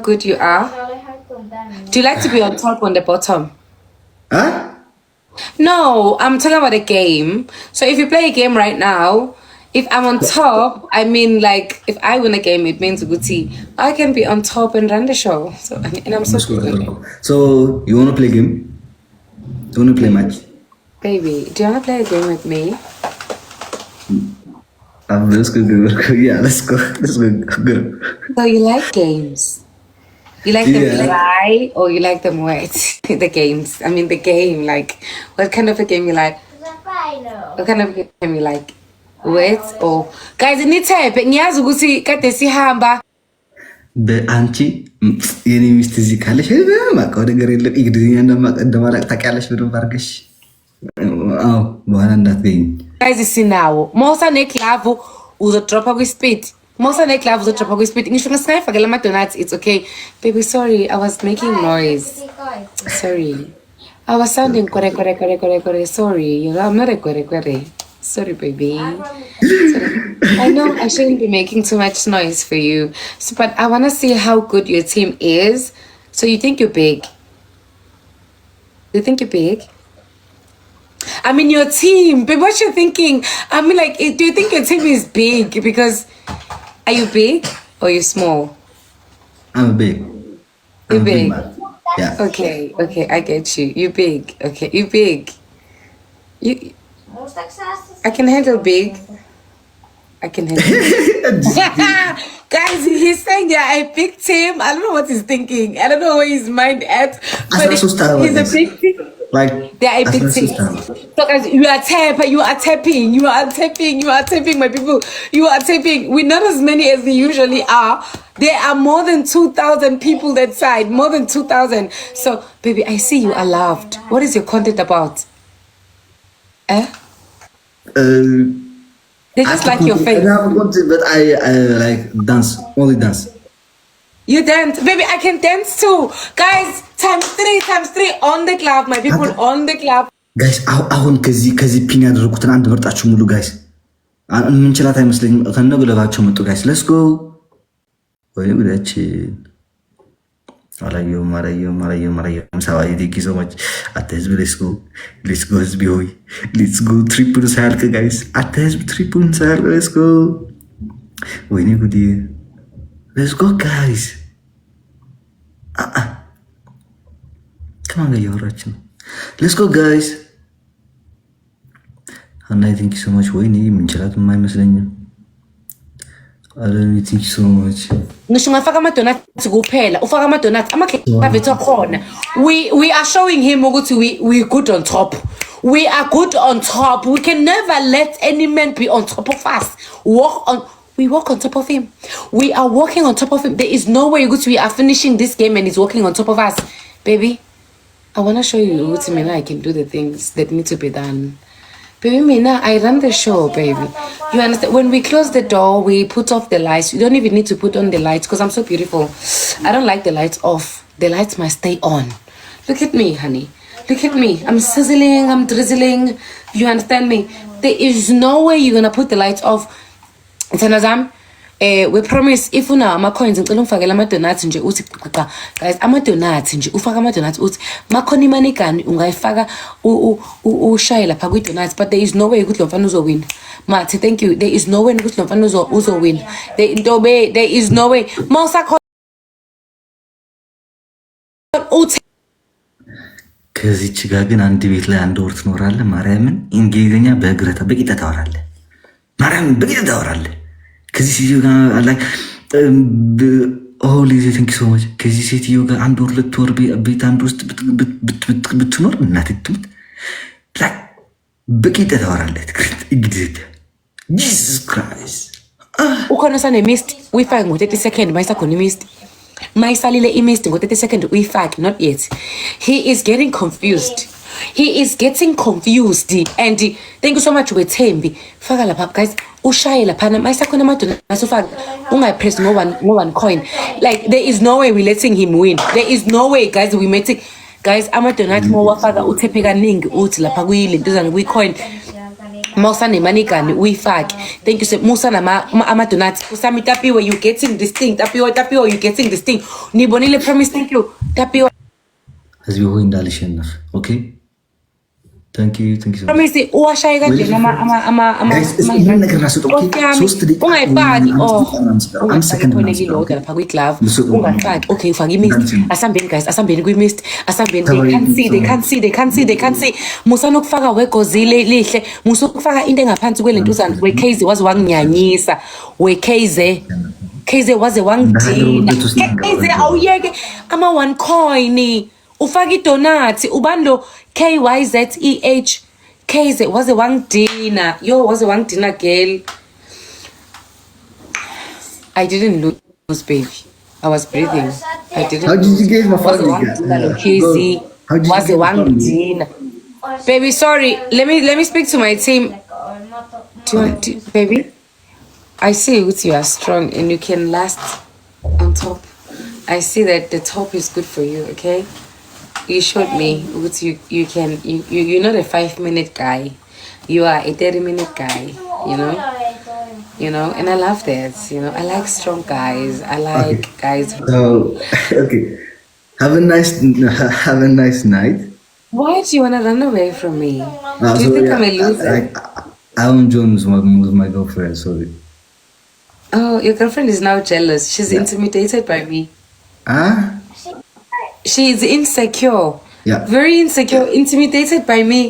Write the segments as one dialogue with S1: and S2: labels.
S1: good you are? Do you like to be on top or on the bottom?
S2: Huh?
S1: No, I'm talking about a game. So if you play a game right now, if I'm on top, I mean like if I win a game, it means Guti. I can be on top and run the show. So and I'm so
S2: Let's go,
S1: good
S2: let's
S1: at it.
S2: go. So you wanna play game? You wanna play match?
S1: Baby, do you wanna play a game with me?
S2: Let's go. Yeah, let's go. Let's go.
S1: So you like games? You like them
S2: Yeah.
S1: dry or you like them wet? The games. I mean the game, like what kind of a game you like? What kind of game you like? Wet or guys in type ngiyazi ukuthi kade sihamba
S2: በአንቺ የኔ ሚስት እዚህ ካለሽ ማቀው ነገር የለም። እንግሊዝኛ እንደማላቅ ታውቂያለሽ በደንብ አድርገሽ። አዎ በኋላ እንዳትገኝ
S1: guys sinawo mosa neclavo uzodropa kwi-speed mosa neclavo uzodropa kwi-speed ngisho ngasingayifakela ama-donuts it's okay baby sorry I was making noise sorry I was sounding kore sorry you know I'm not a kore sorry baby sorry. I know I shouldn't be making too much noise for you so, but I want to see how good your team is so you think you're big I mean your team, but what you're thinking? I mean, like, do you think your team is big? Because are you big or you small?
S2: I'm big.
S1: You're
S2: I'm
S1: big.
S2: man. Yeah.
S1: Okay, I get you. You big. Okay, you big. You. I can handle big. I can handle. Guys, he's saying yeah, a big team. I don't know what he's thinking. I don't know where his mind at. But he's a big team.
S2: Like
S1: They are a big team. So guys, you are tapping, my people. You are tapping. We're not as many as we usually are. There are more than 2,000 people that side. More than 2,000. So, baby, I see you are loved. What is your content about? They just like your face.
S2: But I like dance, only dance.
S1: You dance, baby. I can dance too, guys. Times three on the club, my people on the club.
S2: ጋይስ አሁን ከዚህ ፒን ያደረኩትን አንድ መርጣችሁ ሙሉ ጋይስ ምንችላት አይመስለኝም። ከነገለባቸው መጡ ጋይስ ለስጎ ወይ ጉዳችን አላየሁም ሰባይ ቴንክ ዩ ሶ ማች አተ ህዝብ ሌትስ ጎ ህዝብ ሆይ ሌትስ ጎ ትሪፕል ሳያልቅ ጋይስ አተ ህዝብ ትሪፕል ሳያልቅ ሌትስ ጎ ወይኔ ጉዲ ሌትስ ጎ ጋይስ ከማን ጋር እያወራች ነው? ሌትስ ጎ ጋይስ ሀና ቴንክ ዩ ሶ ማች ወይኔ ምንችላት አይመስለኝም። አለኒ ቴንክ ዩ ሶ ማች
S1: ngisho ngafaka ama-donuts kuphela ufaka ama-donuts amakhethu akhona we are showing him ukuthi we good on top we are good on top we can never let any man be on top of us we walk on top of him we are walking on top of him there is no way ukuthi we are finishing this game and he's walking on top of us baby I want to show you ukuthi mina I can do the things that need to be done. Baby, Mina, I run the show, baby. You understand? When we close the door, we put off the lights. You don't even need to put on the lights because I'm so beautiful. I don't like the lights off. The lights must stay on. Look at me, honey. Look at me. I'm sizzling. I'm drizzling. You understand me? There is no way you're going to put the lights off. Tanazam, we promise if una ama-coins ngicela ungifakele ama-donuts nje uthi qa guys ama-donuts nje ufaka ama-donuts uthi makhona imani gani ungayifaka ushaye lapha kwi-donuts but there is no way ukuthi lo mfana uzowina mathi thank you there is no way ukuthi lo mfana uzowina there is no way mawusakhona uthi
S2: ከዚች ጋር ግን አንድ ቤት ላይ አንድ ወር ትኖራለህ። ማርያምን እንግሊዝኛ በእግረታ በቂጣ ታወራለህ። ማርያምን በቂጣ ታወራለህ። ከዚህ ሴትዮ ጋር ላይ ሆሊዜ ቴንክ ሶ ማች ከዚህ ሴትዮ ጋር አንድ ወር ልትወር ቤት አንድ ውስጥ ብትኖር እናት ትምት ላይ በቂጣ ታወራለህ። እንግሊዝኛ ጂሰስ ክራይስት
S1: ukhona sanemist uyifake ngo-30 second mayisakhona imist mayisalile imist ngo-30 second uyifake not yet he is getting confused and thank you so much wethembi faka lapha guys ushaye laphana mayisakhona amadonasi ufake ungayipress ngo-one coin like there is no way we letting him win there is no way guys we making guys amadonati mawafaka uthephe kaningi uthi lapha kuyilentuzana kwi-coin Musa nemanikani uyifake. Thank you so Musa ama donuts. Usami Tapiwa, you getting this thing. Tapiwa, you getting this thing. Nibonile promise, thank you. Tapiwa.
S2: ህዝቢ ሆይ እንዳልሸነፍ ኦኬ ታንክ ዩ so much
S1: promise uwashaya kanje ama
S2: ነገር ናስቶ ኦኬ 3 ደቂቃ
S1: ungayifaki lapha kwi-glove ungayifaki okay ufake i-mist asambeni guys asambeni kwi-mist asambeni they can't see musa nokufaka wegozile lihle musa ukufaka into engaphansi kwelentuzana wekhaze waze wanginyanyisa wekhaze waze wangidina khaze awuyeke ama 1 coin ufaki donut ubando KYZEH Kze waze wangidina waze wangidina girl. I didn't lose baby, I was breathing. I didn't.
S2: How did you get my phone?
S1: Kze waze wangidina baby. Sorry, let me speak to my team. Do you want to, baby? I see with you are strong and you can last on top. I see that the top is good for you, okay? You showed me you can you're not a 5-minute guy, you are a 30-minute guy, you know, and I love that, I like strong guys, I like guys
S2: okay, have a nice night.
S1: Why do you want to run away from me? Do you think I'm a loser?
S2: I won't join with my girlfriend, sorry.
S1: Oh, your girlfriend is now jealous. She's intimidated by me. She's insecure.
S2: Yeah.
S1: Very insecure, intimidated by me.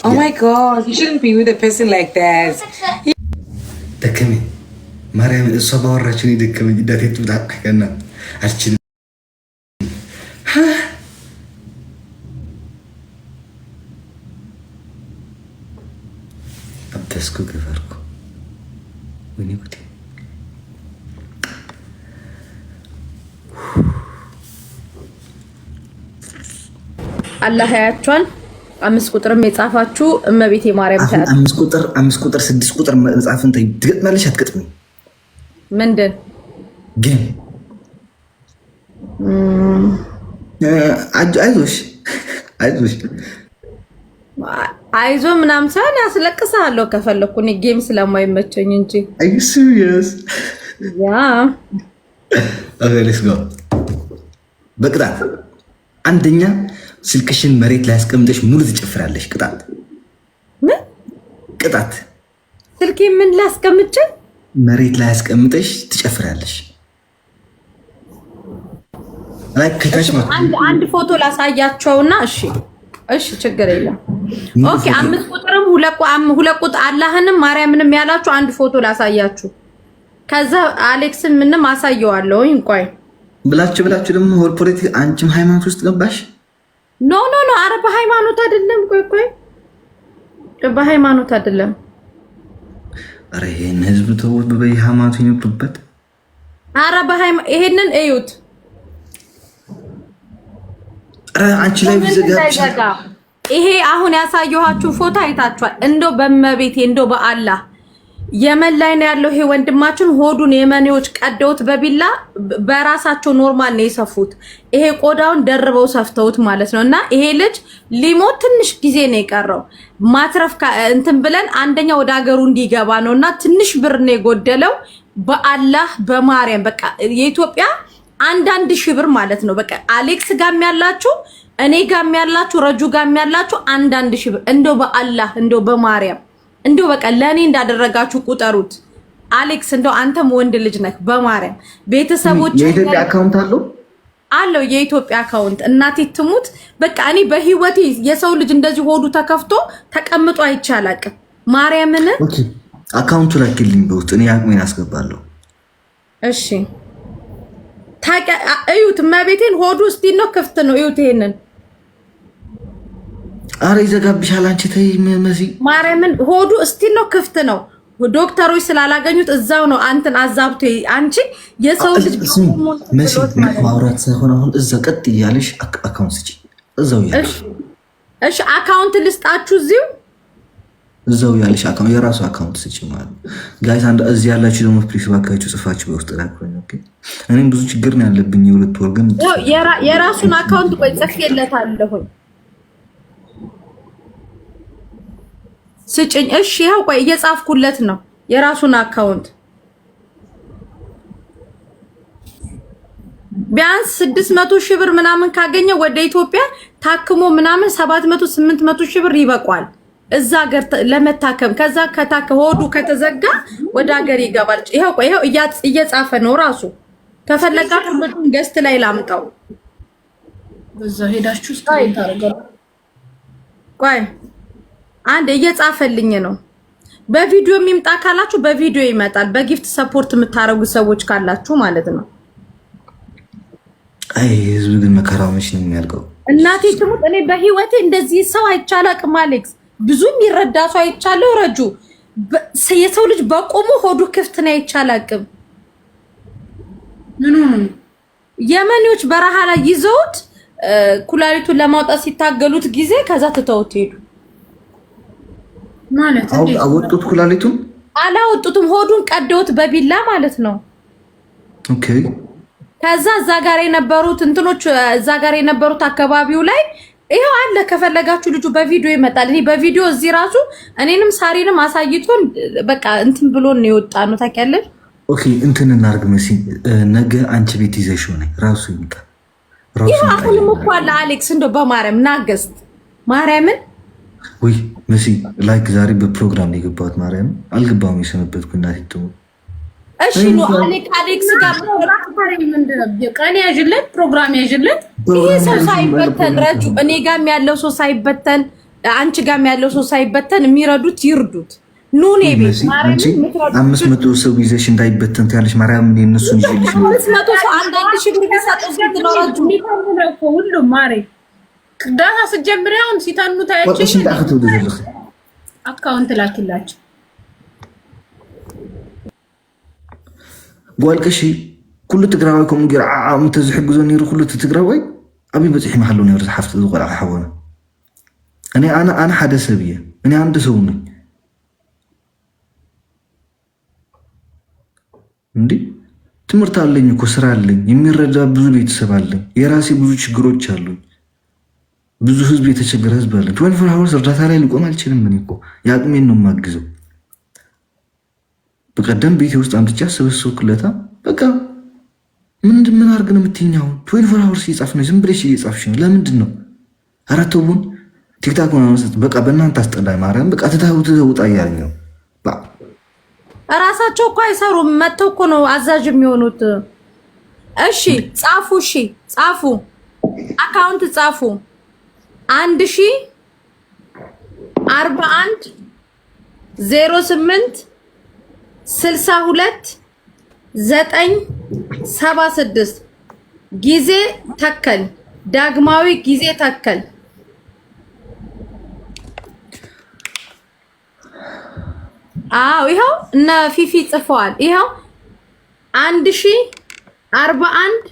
S1: Oh my God, you shouldn't be with a person like that.
S2: ደከመኝ ማርያም እሷ ባወራችን ደከመኝ ዳቴቱ ታከና አልችልም አብተስኩ ገበርኩ ወይኔ ጉዴ
S3: አላህ ያያችኋል። 5 ቁጥርም የጻፋችሁ እመቤቴ ማርያም ታያት።
S2: 5 ቁጥር 6 ቁጥር መጻፍን ትገጥማለሽ አትገጥሚ?
S3: ምንድን
S2: ግን
S3: አይዞ ምናምን ሳይሆን ያስለቅሳለሁ ከፈለኩ እኔ ጌም ስለማይመቸኝ እንጂ።
S2: Are you serious?
S3: Yeah.
S2: let's go. በቅጣት አንደኛ ስልክሽን መሬት ላይ አስቀምጠሽ ሙሉ ትጨፍራለሽ። ቅጣት
S3: ምን
S2: ቅጣት?
S3: ስልኬ ምን ላስቀምጭ?
S2: መሬት ላይ አስቀምጠሽ ትጨፍራለሽ።
S3: አንድ ፎቶ ላሳያቸውና እሺ ችግር የለም። ኦኬ 5 ቁጥርም 2 ቁጥር አላህንም ማርያምንም ያላችሁ አንድ ፎቶ ላሳያችሁ። ከዛ አሌክስን ምንም አሳየዋለሁኝ። ቆይ
S2: ብላችሁ ደግሞ ሆል ፖለቲካ አንቺም ሃይማኖት ውስጥ ገባሽ?
S3: ኖ አረ በሃይማኖት አይደለም። ቆይ በሃይማኖት አይደለም።
S2: አረ ይሄን ህዝብ ተወው በሃይማኖት ይነብበት።
S3: አረ በሃይማኖት ይሄንን እዩት።
S2: አረ አንቺ ላይ ቢዘጋብሽ
S3: ይሄ አሁን ያሳየኋችሁ ፎቶ አይታችኋል። እንደው በመቤቴ እንደው በአላህ የመን ላይ ነው ያለው። ይሄ ወንድማችን ሆዱን የመኔዎች ቀደውት በቢላ በራሳቸው ኖርማል ነው የሰፉት። ይሄ ቆዳውን ደርበው ሰፍተውት ማለት ነው። እና ይሄ ልጅ ሊሞት ትንሽ ጊዜ ነው የቀረው። ማትረፍ እንትን ብለን አንደኛ ወደ ሀገሩ እንዲገባ ነውና ትንሽ ብር ነው የጎደለው። በአላህ በማርያም በቃ የኢትዮጵያ 1,000 ብር ማለት ነው። በቃ አሌክስ ጋም ያላችሁ እኔ ጋም ያላችሁ ረጁ ጋም ያላችሁ 1,000 ብር እንደው በአላህ እንደው በማርያም እንደው በቃ ለኔ እንዳደረጋችሁ ቁጠሩት። አሌክስ እንደው አንተም ወንድ ልጅ ነህ። በማርያም ቤተሰቦች
S2: የኢትዮጵያ አካውንት
S3: አለው የኢትዮጵያ አካውንት። እናቴ ትሙት በቃ እኔ በህይወቴ የሰው ልጅ እንደዚህ ሆዱ ተከፍቶ ተቀምጦ አይቻላቅም። ማርያምን
S2: ኦኬ አካውንቱ ላኪልኝ በውስጥ እኔ አቅሜን አስገባለሁ።
S3: እሺ እዩት። መቤቴን ሆዱ እስቲ ነው ክፍት ነው። እዩት ይሄንን።
S2: አረ ይዘጋብሻል አንቺ ተይ መሲ
S3: ማርያምን ሆዱ እስቲ ነው ክፍት ነው። ዶክተሮች ስላላገኙት እዛው ነው አንተን አዛብቶ አንቺ የሰው ልጅ
S2: መሲ ማውራት ሳይሆን አሁን እዛ ቀጥ እያለሽ አካውንት ስጪ እዛው ያለሽ።
S3: እሺ አካውንት ልስጣችሁ
S2: እዛው ያለሽ አካውንት የራሱ አካውንት ስጪ ማለት ጋይስ። አንድ እዚህ ያላችሁ ደግሞ ፕሊስ ባካችሁ ጽፋችሁ በውስጥ ላኩኝ። ኦኬ እኔም ብዙ ችግር ነው ያለብኝ የሁለት ወር ግን
S3: የራሱን አካውንት ቆይ ጽፌለታለሁ። ስጭኝ። እሺ ይኸው ቆይ እየጻፍኩለት ነው የራሱን አካውንት ቢያንስ 600 ሺህ ብር ምናምን ካገኘ ወደ ኢትዮጵያ ታክሞ ምናምን 700 800 ሺህ ብር ይበቋል እዛ ሀገር ለመታከም። ከዛ ሆዱ ከተዘጋ ወደ ሀገር ይገባል። ይኸው ቆይ ይኸው እየጻፈ ነው ራሱ። ከፈለጋችሁ ምንም ገስት ላይ ላምጣው
S4: በዛ ሄዳችሁ ስታይ ታረጋሉ።
S3: ቆይ አንድ እየጻፈልኝ ነው። በቪዲዮ የሚምጣ ካላችሁ በቪዲዮ ይመጣል። በጊፍት ሰፖርት የምታረጉ ሰዎች ካላችሁ ማለት ነው።
S2: አይ ህዝብ ግን መከራው መች ነው የሚያልቀው?
S3: እናቴ ትሙት እኔ በህይወቴ እንደዚህ ሰው አይቻላቅም። አሌክስ ብዙ የሚረዳ ሰው አይቻለው። ረጁ የሰው ልጅ በቆሙ ሆዱ ክፍት ነው አይቻላቅም።
S4: ምን ሆነ?
S3: የመኒዎች በረሃ ላይ ይዘውት ኩላሊቱን ለማውጣት ሲታገሉት ጊዜ ከዛ ትተውት ሄዱ
S4: ማለት እንዴ?
S2: አወጡት ኩላሊቱን?
S3: አላወጡትም። ሆዱን ቀደውት በቢላ ማለት ነው።
S2: ኦኬ
S3: ከዛ እዛ ጋር የነበሩት እንትኖች እዛ ጋር የነበሩት አካባቢው ላይ ይሄው አለ። ከፈለጋችሁ ልጁ በቪዲዮ ይመጣል። እኔ በቪዲዮ እዚህ ራሱ እኔንም ሳሪንም አሳይቶን በቃ እንትን ብሎ ነው የወጣ ነው። ታውቂያለሽ?
S2: ኦኬ እንትን እናርግ መሲ፣ ነገ አንቺ ቤት ይዘሽ ሆነ ራሱ ይምጣ።
S3: ይሄ አሁንም እኮ አለ አሌክስ፣ እንደው በማርያም ናገስት ማርያምን
S2: ወይ መሲ ላይክ ዛሬ በፕሮግራም ነው የገባሁት። ማርያም አልገባሁም የሰነበትኩ እናቴ ትሙ።
S3: እሺ ነው አሌክስ ጋር
S4: ምንድነው ቀን ያዥለት ፕሮግራም ያዥለት።
S3: ይሄ ሰው ሳይበተን ረጁ እኔ ጋርም ያለው ሰው ሳይበተን አንቺ ጋርም ያለው ሰው ሳይበተን የሚረዱት ይርዱት። ኑኔ ቤት ማርያም
S2: 500 ሰው ይዘሽ እንዳይበተን ትያለሽ። ማርያም እነሱን ይዤልሽ
S3: 500 ሰው አንዳንድ ሺህ ብር ቢሰጠው ስንት ነው ረጁ?
S4: ሁሉም ማሬ ዳታ ስጀምር አሁን ሲታኑ ታያችሁ።
S2: እሺ እንዳخذ ወደዚህ
S4: አካውንት ላኪላችሁ
S2: ጓልቀሺ ኩሉ ትግራዋይ ከም ገር ዓም ተዝሕግዞ ነይሩ ኩሉ ትግራዋይ አብይ በጽሕ መሐሉ ነይሩ ዝሓፍት ዝቆልዓ ሓወነ እኔ ሓደ ሰብ እየ። እኔ አንድ ሰው ነኝ እንዴ። ትምህርት አለኝ እኮ ስራ አለኝ፣ የሚረዳ ብዙ ቤተሰብ አለኝ፣ የራሴ ብዙ ችግሮች አሉኝ፣ ብዙ ህዝብ የተቸገረ ህዝብ አለኝ። 24 አወርስ እርዳታ ላይ ልቆም አልችልም። እኔ እኮ የአቅሜን ነው የማግዘው። በቀደም ቤቴ ውስጥ አምጥቼ አሰበሰብኩለታ። በቃ ምን አድርግ ነው የምትይኛው? 24 አወርስ እየጻፍ ነው፣ ዝም ብለሽ እየጻፍሽ ነው። ለምንድን ነው? ኧረ ተውን። ቲክታክ ማንሳት በቃ በእናንተ አስጠላኝ። ማርያም በቃ ትተውጣ እያለኝ ነው።
S3: እራሳቸው እኮ አይሰሩም። መተው እኮ ነው አዛዥ የሚሆኑት። እሺ ጻፉ፣ እሺ ጻፉ፣ አካውንት ጻፉ 1041 08 62 976 ጊዜ ተከል ዳግማዊ ጊዜ ተከል። አዎ ይኸው እነ ፊፊ ጽፈዋል። ይኸው 1041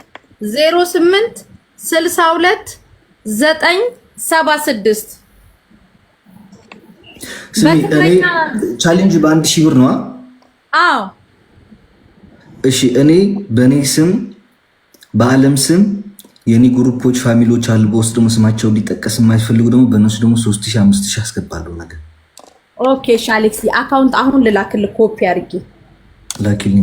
S3: 08 62 976
S2: ቻሌንጅ በ1000 ብር ነው።
S3: አዎ
S2: እሺ እኔ በእኔ ስም በአለም ስም የኔ ግሩፖች ፋሚሊዎች አሉ። በውስጥ ደግሞ ስማቸው ሊጠቀስ የማይፈልጉ ደግሞ በእነሱ ደግሞ 3000 5000 አስገባለሁ ነገር።
S3: ኦኬ ሻሌክስ አካውንት አሁን ልላክልህ ኮፒ አድርጌ
S2: ላኪልኝ።